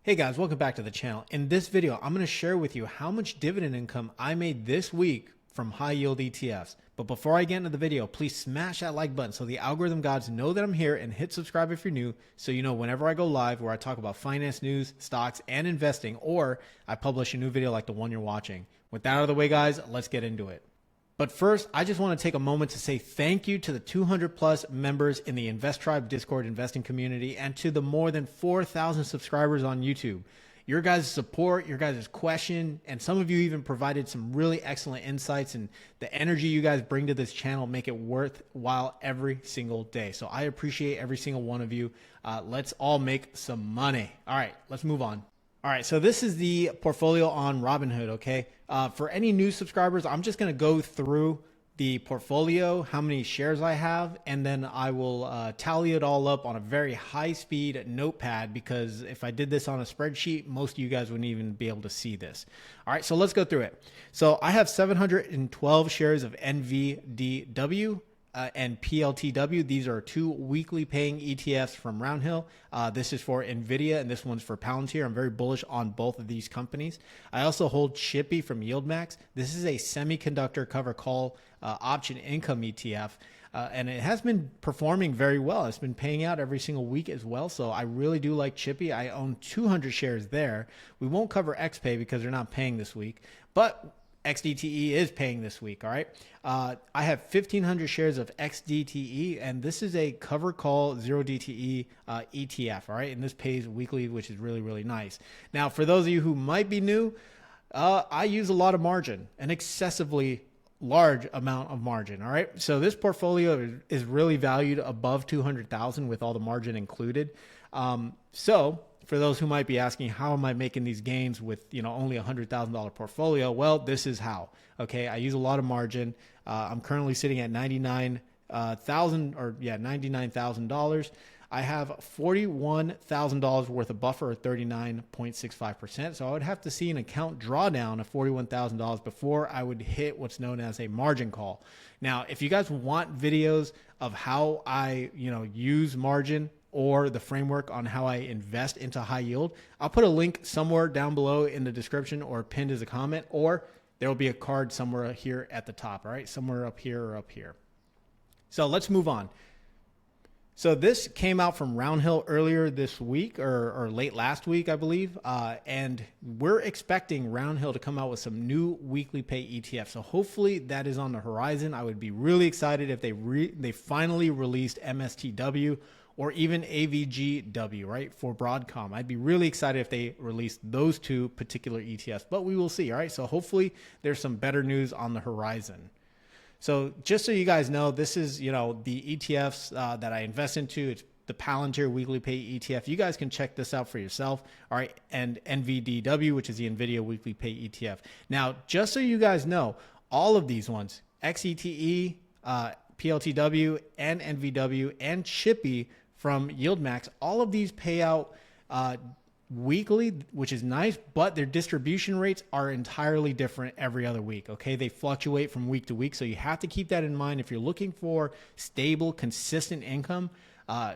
Hey guys, welcome back to the channel. In this video, I'm going to share with you how much dividend income I made this week from high yield ETFs. But before I get into the video, please smash that like button so the algorithm gods know that I'm here, and hit subscribe if you're new so you know whenever I go live where I talk about finance news, stocks, and investing, or I publish a new video like the one you're watching. With that out of the way, guys, let's get into it. But first, I just want to take a moment to say thank you to the 200 plus members in the Invest Tribe Discord investing community and to the more than 4,000 subscribers on YouTube. Your guys' support, your guys' question, and some of you even provided some really excellent insights, and the energy you guys bring to this channel make it worthwhile every single day. So I appreciate every single one of you. Let's all make some money. All right, let's move on. All right, so this is the portfolio on Robinhood, okay? For any new subscribers, I'm just gonna go through the portfolio, how many shares I have, and then I will tally it all up on a very high-speed notepad, because if I did this on a spreadsheet, most of you guys wouldn't even be able to see this. All right, so let's go through it. So I have 712 shares of NVDW, and PLTW. These are two weekly paying ETFs from Roundhill. This is for NVIDIA and this one's for Palantir. I'm very bullish on both of these companies. I also hold CHPY from YieldMax. This is a semiconductor cover call option income ETF. And it has been performing very well. It's been paying out every single week as well. So I really do like CHPY. I own 200 shares there. We won't cover XPay because they're not paying this week, but XDTE is paying this week. All right. I have 1,500 shares of XDTE, and this is a cover call 0DTE ETF. All right. And this pays weekly, which is really, really nice. Now, for those of you who might be new, I use a lot of margin, an excessively large amount of margin. All right. So this portfolio is really valued above 200,000 with all the margin included. So for those who might be asking, how am I making these gains with, only $100,000 portfolio? Well, this is how. Okay, I use a lot of margin. I'm currently sitting at $99,000. I have $41,000 worth of buffer, or 39.65%. So I would have to see an account drawdown of $41,000 before I would hit what's known as a margin call. Now, if you guys want videos of how I, use margin, or the framework on how I invest into high yield, I'll put a link somewhere down below in the description or pinned as a comment, or there will be a card somewhere here at the top, all right? Somewhere up here or up here. So let's move on. So this came out from Roundhill earlier this week, or late last week, I believe. And we're expecting Roundhill to come out with some new weekly pay ETFs. So hopefully that is on the horizon. I would be really excited if they finally released MSTW or even AVGW, right, for Broadcom. I'd be really excited if they released those two particular ETFs, but we will see, all right? So hopefully there's some better news on the horizon. So just so you guys know, this is, the ETFs that I invest into. It's the Palantir Weekly Pay ETF. You guys can check this out for yourself, all right? And NVDW, which is the NVIDIA Weekly Pay ETF. Now, just so you guys know, all of these ones, XDTE, PLTW, and NVDW, and CHPY from YieldMax, all of these pay out weekly, which is nice, but their distribution rates are entirely different every other week. Okay, they fluctuate from week to week, so you have to keep that in mind if you're looking for stable, consistent income.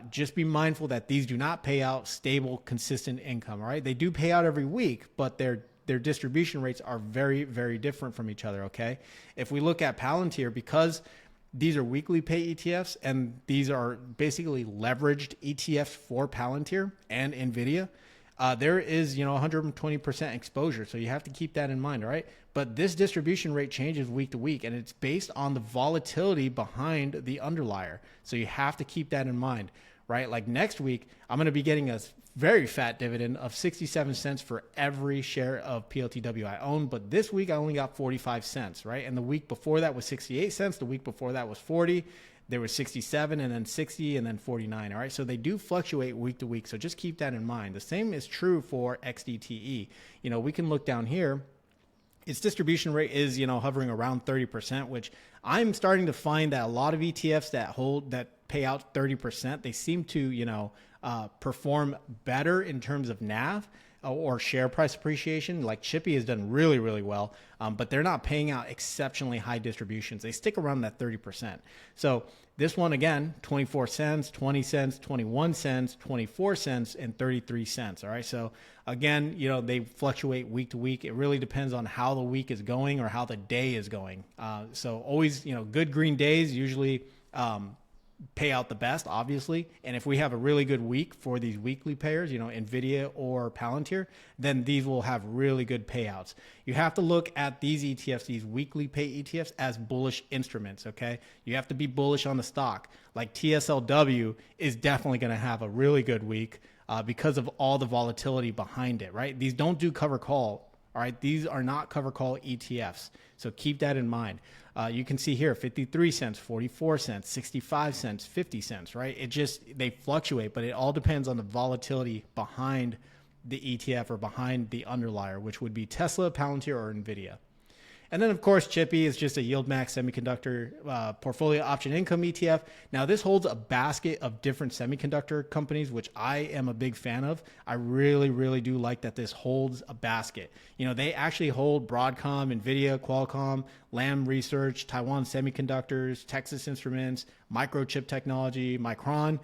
Just be mindful that these do not pay out stable, consistent income. All right, they do pay out every week, but their distribution rates are very, very different from each other. Okay, if we look at Palantir, because these are weekly pay ETFs, and these are basically leveraged ETFs for Palantir and NVIDIA. There is, 120% exposure. So you have to keep that in mind. All right. But this distribution rate changes week to week, and it's based on the volatility behind the underlier. So you have to keep that in mind, right? Like next week, I'm going to be getting a very fat dividend of 67 cents for every share of PLTW I own. But this week I only got 45 cents, right? And the week before that was 68 cents. The week before that was 40. There was 67, and then 60, and then 49. All right. So they do fluctuate week to week. So just keep that in mind. The same is true for XDTE. We can look down here. Its distribution rate is, hovering around 30%, which I'm starting to find that a lot of ETFs that pay out 30%, they seem to, perform better in terms of NAV or share price appreciation. Like CHPY has done really, really well, but they're not paying out exceptionally high distributions. They stick around that 30%. So this one, again, 24 cents, 20 cents, 21 cents, 24 cents, and 33 cents. All right. So again, they fluctuate week to week. It really depends on how the week is going or how the day is going. So always, good green days usually pay out the best, obviously. And if we have a really good week for these weekly payers, NVIDIA or Palantir, then these will have really good payouts. You have to look at these ETFs, these weekly pay ETFs, as bullish instruments, okay? You have to be bullish on the stock. Like TSLW is definitely going to have a really good week because of all the volatility behind it, right? These don't do cover call, all right? These are not cover call ETFs. So keep that in mind. You can see here 53 cents, 44 cents, 65 cents, 50 cents, right? They fluctuate, but it all depends on the volatility behind the ETF or behind the underlier, which would be Tesla, Palantir, or NVIDIA. And then, of course, CHPY is just a yield max semiconductor portfolio option income ETF. Now, this holds a basket of different semiconductor companies, which I am a big fan of. I really, really do like that this holds a basket. They actually hold Broadcom, NVIDIA, Qualcomm, Lam Research, Taiwan Semiconductors, Texas Instruments, Microchip Technology, Micron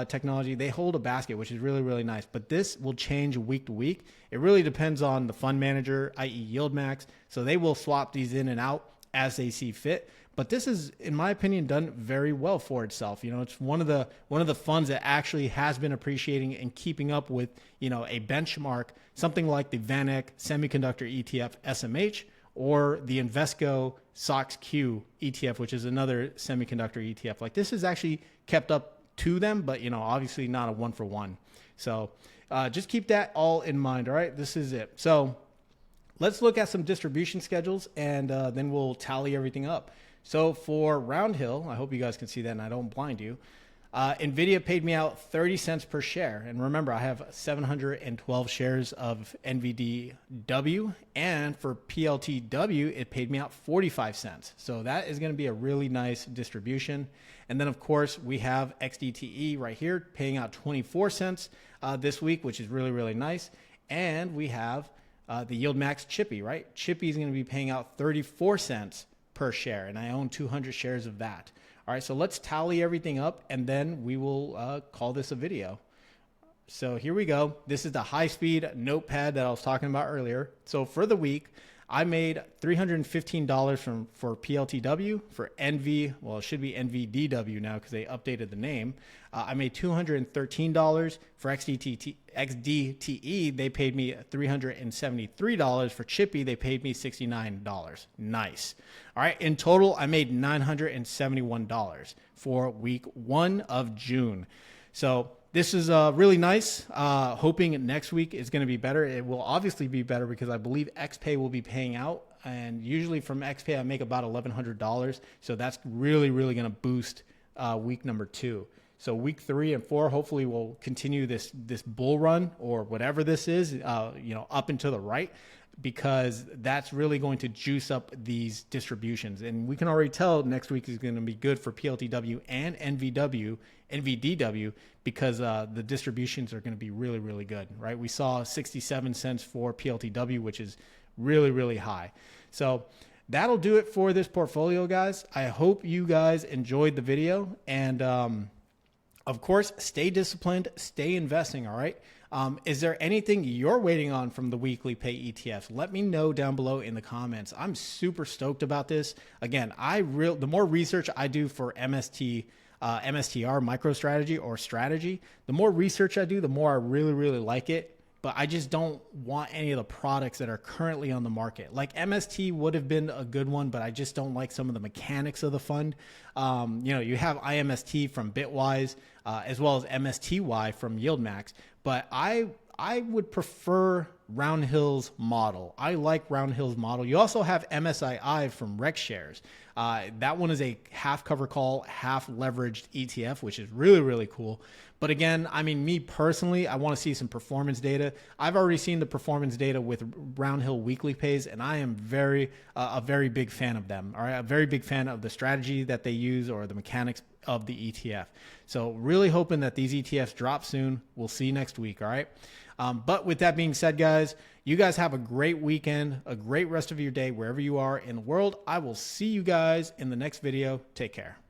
Technology. They hold a basket, which is really, really nice. But this will change week to week. It really depends on the fund manager, i.e. YieldMax. So they will swap these in and out as they see fit. But this is, in my opinion, done very well for itself. It's one of the funds that actually has been appreciating and keeping up with, a benchmark, something like the VanEck Semiconductor ETF SMH or the Invesco SOXQ ETF, which is another semiconductor ETF. Like this is actually kept up to them, but obviously not a one for one. So just keep that all in mind. All right, this is it. So let's look at some distribution schedules and then we'll tally everything up. So for Roundhill, I hope you guys can see that and I don't blind you. NVIDIA paid me out 30 cents per share. And remember, I have 712 shares of NVDW. And for PLTW, it paid me out 45 cents. So that is going to be a really nice distribution. And then, of course, we have XDTE right here paying out 24 cents this week, which is really, really nice. And we have the Yield Max CHPY, right? CHPY is going to be paying out 34 cents per share. And I own 200 shares of that. All right, so let's tally everything up and then we will call this a video. So here we go. This is the high-speed notepad that I was talking about earlier. So for the week, I made $315 for PLTW, for well, it should be NVDW now because they updated the name. I made $213 for XDTE. They paid me $373 for CHPY. They paid me $69. Nice. All right. In total, I made $971 for week 1 of June. So this is really nice. Hoping next week is going to be better. It will obviously be better because I believe XPay will be paying out. And usually from XPay, I make about $1,100. So that's really, really going to boost week number 2. So week 3 and 4, hopefully we'll continue this bull run or whatever this is, up and to the right, because that's really going to juice up these distributions. And we can already tell next week is going to be good for PLTW and NVDW because the distributions are going to be really, really good, right? We saw 67 cents for PLTW, which is really, really high. So that'll do it for this portfolio, guys. I hope you guys enjoyed the video. And of course, stay disciplined, stay investing, all right? Is there anything you're waiting on from the weekly pay ETFs? Let me know down below in the comments. I'm super stoked about this. Again, the more research I do for MSTR, MicroStrategy or strategy, the more research I do, the more I really, really like it. But I just don't want any of the products that are currently on the market. Like MST would have been a good one, but I just don't like some of the mechanics of the fund. You have IMST from Bitwise, as well as MSTY from YieldMax. But I would prefer Roundhill's model. I like Roundhill's model. You also have MSII from RexShares. That one is a half cover call, half leveraged ETF, which is really, really cool. But again, I mean, me personally, I want to see some performance data. I've already seen the performance data with Roundhill weekly pays, and I am a very big fan of them. All right, a very big fan of the strategy that they use or the mechanics of the ETF. So really hoping that these ETFs drop soon. We'll see you next week. All right. But with that being said, guys, you guys have a great weekend, a great rest of your day, wherever you are in the world. I will see you guys in the next video. Take care.